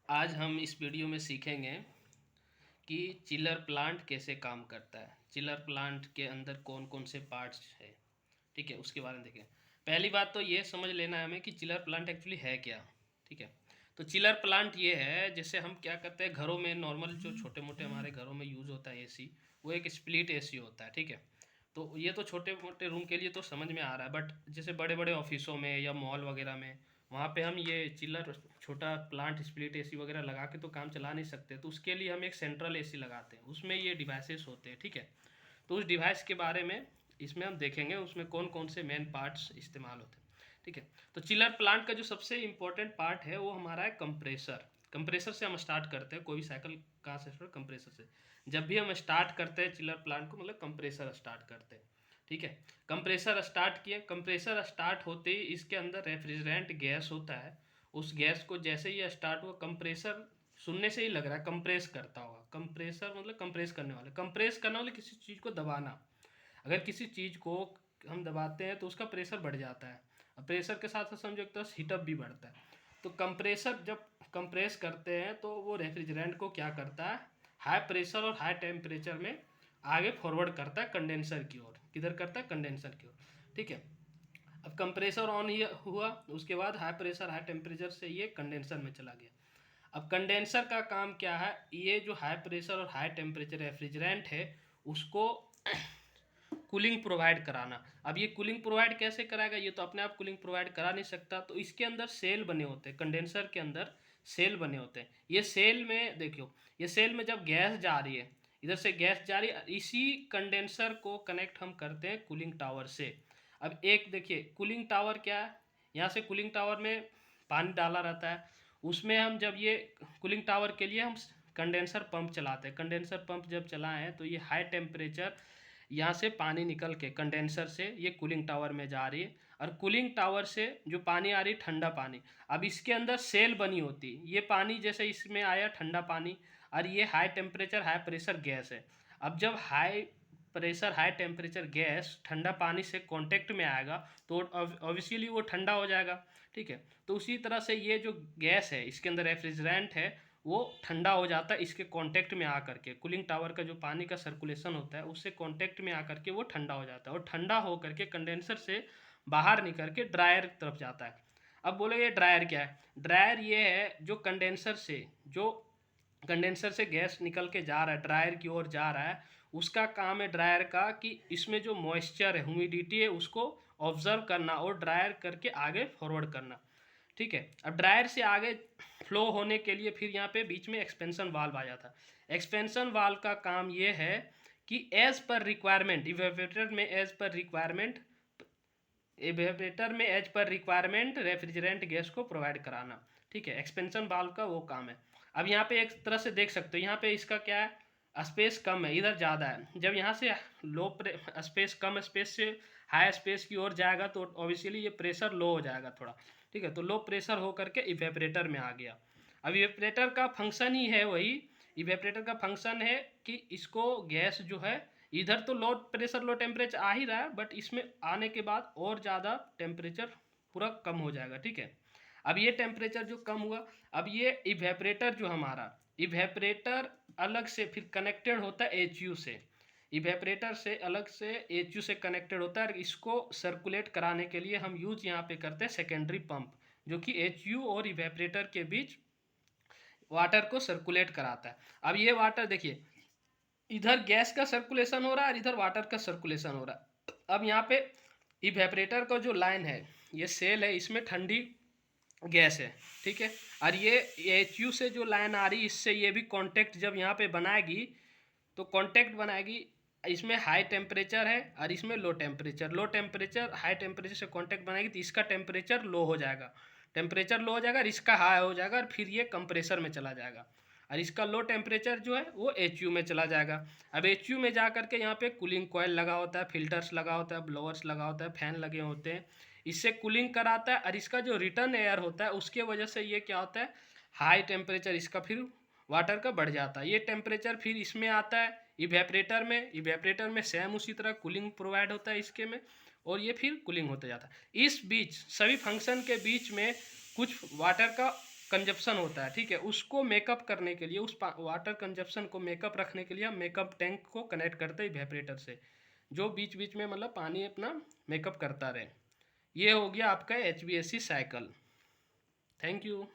आज हम इस वीडियो में सीखेंगे कि चिलर प्लांट कैसे काम करता है। चिलर प्लांट के अंदर कौन कौन से पार्ट्स है, ठीक है, उसके बारे में देखें। पहली बात तो ये समझ लेना है हमें कि चिलर प्लांट एक्चुअली है क्या। ठीक है, तो चिलर प्लांट ये है, जैसे हम क्या करते हैं घरों में नॉर्मल जो छोटे मोटे हमारे घरों में यूज़ होता है एसी, वो एक स्प्लिट एसी होता है। ठीक है, तो ये तो छोटे मोटे रूम के लिए तो समझ में आ रहा है, बट जैसे बड़े बड़े ऑफिसों में या मॉल वगैरह में, वहाँ पे हम ये चिलर छोटा प्लांट स्प्लिट एसी वगैरह लगा के तो काम चला नहीं सकते, तो उसके लिए हम एक सेंट्रल एसी लगाते हैं, उसमें ये डिवाइसेस होते हैं। ठीक है, तो उस डिवाइस के बारे में इसमें हम देखेंगे, उसमें कौन कौन से मेन पार्ट्स इस्तेमाल होते हैं। ठीक है, तो चिलर प्लांट का जो सबसे इम्पोर्टेंट पार्ट है वो हमारा है कंप्रेसर। कंप्रेसर से हम स्टार्ट करते हैं, कोई भी साइकिल कहाँ से स्टार्ट, कंप्रेसर से। जब भी हम स्टार्ट करते हैं चिलर प्लांट को, मतलब कंप्रेसर स्टार्ट करते हैं। ठीक है, कंप्रेसर स्टार्ट किए, कंप्रेसर स्टार्ट होते ही इसके अंदर रेफ्रिजरेंट गैस होता है। उस गैस को जैसे ही स्टार्ट हुआ, कंप्रेसर सुनने से ही लग रहा है कंप्रेस करता होगा। कंप्रेसर मतलब कंप्रेस करने वाले, कंप्रेस करने वाले किसी चीज़ को दबाना। अगर किसी चीज़ को हम दबाते हैं तो उसका प्रेशर बढ़ जाता है, और प्रेशर के साथ साथ समझो एक तरह हीटअप भी बढ़ता है। तो कंप्रेसर जब कंप्रेस करते हैं तो वो रेफ्रिजरेंट को क्या करता है, हाई प्रेशर और हाई टेम्परेचर में आगे फॉरवर्ड करता है कंडेंसर की ओर। किधर करता है, कंडेंसर की ओर। ठीक है, अब कंप्रेसर ऑन ही हुआ, उसके बाद हाई प्रेशर हाई टेम्परेचर से ये कंडेंसर में चला गया। अब कंडेंसर का काम क्या है, ये जो हाई प्रेशर और हाई टेम्परेचर रेफ्रिजरेंट है उसको कूलिंग प्रोवाइड कराना। अब ये कूलिंग प्रोवाइड कैसे कराएगा, ये तो अपने आप कूलिंग प्रोवाइड करा नहीं सकता, तो इसके अंदर सेल बने होते हैं, कंडेंसर के अंदर सेल बने होते हैं। ये सेल में देखियो, ये सेल में जब गैस जा रही है, इधर से गैस जा रही है, इसी कंडेंसर को कनेक्ट हम करते हैं कूलिंग टावर से। अब एक देखिए कूलिंग टावर क्या है, यहाँ से कूलिंग टावर में पानी डाला रहता है, उसमें हम जब ये कूलिंग टावर के लिए हम कंडेंसर पंप चलाते हैं। कंडेंसर पंप जब चलाएं तो ये हाई टेम्परेचर यहाँ से पानी निकल के कंडेंसर से ये कूलिंग टावर में जा रही है, और कूलिंग टावर से जो पानी आ रही है ठंडा पानी, अब इसके अंदर सेल बनी होती है। ये पानी जैसे इसमें आया ठंडा पानी, और ये high temperature high pressure gas है। अब जब high pressure high temperature gas ठंडा पानी से कांटेक्ट में आएगा तो ऑब्वियसली वो ठंडा हो जाएगा। ठीक है, तो उसी तरह से ये जो गैस है इसके अंदर रेफ्रिजरेंट है, वो ठंडा हो जाता है इसके कांटेक्ट में आकर के। कूलिंग टावर का जो पानी का सर्कुलेशन होता है उससे कांटेक्ट में आकर के वो ठंडा हो जाता है, और ठंडा होकर के कंडेंसर से बाहर निकल के ड्रायर की तरफ जाता है। अब बोले ये ड्रायर क्या है, ड्रायर ये है जो कंडेंसर से गैस निकल के जा रहा है ड्रायर की ओर जा रहा है, उसका काम है ड्रायर का कि इसमें जो मॉइस्चर है ह्यूमिडिटी है उसको ऑब्जर्व करना और ड्रायर करके आगे फॉरवर्ड करना। ठीक है, अब ड्रायर से आगे फ्लो होने के लिए फिर यहाँ पे बीच में एक्सपेंशन वाल्व आ जाता है। एक्सपेंशन वाल्व का काम ये है कि एज पर रिक्वायरमेंट इवेपोरेटर में as per requirement refrigerant gas को प्रोवाइड कराना। ठीक है, एक्सपेंशन वाल्व का वो काम है। अब यहाँ पे एक तरह से देख सकते हो, यहाँ पे इसका क्या है, स्पेस कम है, इधर ज़्यादा है। जब यहाँ से स्पेस कम स्पेस से हाई स्पेस की ओर जाएगा तो ऑब्वियसली ये प्रेशर लो हो जाएगा थोड़ा। ठीक है, तो लो प्रेशर हो करके इवेपरेटर में आ गया। अब इवेपरेटर का फंक्शन ही है वही, इवेपरेटर का फंक्शन है कि इसको गैस जो है, इधर तो लो प्रेशर लो टेम्परेचर आ ही रहा है, बट इसमें आने के बाद और ज़्यादा टेम्परेचर पूरा कम हो जाएगा। ठीक है, अब ये टेम्परेचर जो कम हुआ, अब ये इवेपरेटर जो हमारा इवेपरेटर अलग से फिर कनेक्टेड होता है एचयू से। इवेपरेटर से अलग से एचयू से कनेक्टेड होता है, और इसको सर्कुलेट कराने के लिए हम यूज यहाँ पे करते हैं सेकेंडरी पंप, जो कि एचयू और इवेपरेटर के बीच वाटर को सर्कुलेट कराता है। अब ये वाटर देखिए, इधर गैस का सर्कुलेशन हो रहा है और इधर वाटर का सर्कुलेशन हो रहा है। अब यहाँ पे इवेपरेटर का जो लाइन है, ये सेल है, इसमें ठंडी गैस है। ठीक है, और ये एच यू से जो लाइन आ रही इससे ये भी कांटेक्ट जब यहाँ पे बनाएगी तो कांटेक्ट बनाएगी, इसमें हाई टेम्परेचर है और इसमें लो टेम्परेचर हाई टेम्परेचर से कांटेक्ट बनाएगी तो इसका टेम्परेचर लो हो जाएगा, टेम्परेचर लो हो जाएगा और इसका हाई हो जाएगा, और फिर ये कंप्रेसर में चला जाएगा, और इसका लो टेम्परेचर जो है वो एच यू में चला जाएगा। अब एच यू में जा करके यहाँ पे कूलिंग कॉयल लगा होता है, फिल्टर्स लगा होता है, ब्लोअर्स लगा होता है, फैन लगे होते हैं, इससे कूलिंग कराता है, और इसका जो रिटर्न एयर होता है उसके वजह से ये क्या होता है, हाई टेम्परेचर इसका फिर वाटर का बढ़ जाता है। ये टेम्परेचर फिर इसमें आता है इवेपरेटर में सेम उसी तरह कूलिंग प्रोवाइड होता है इसके में, और ये फिर कूलिंग होता जाता है। इस बीच सभी फंक्शन के बीच में कुछ वाटर का कंजप्शन होता है, ठीक है, उसको मेकअप करने के लिए, उस वाटर कंजप्शन को मेकअप रखने के लिए हम मेकअप टैंक को कनेक्ट करते हैं इवेपरेटर से, जो बीच बीच में मतलब पानी अपना मेकअप करता रहे। ये हो गया आपका HVAC साइकिल। Thank you.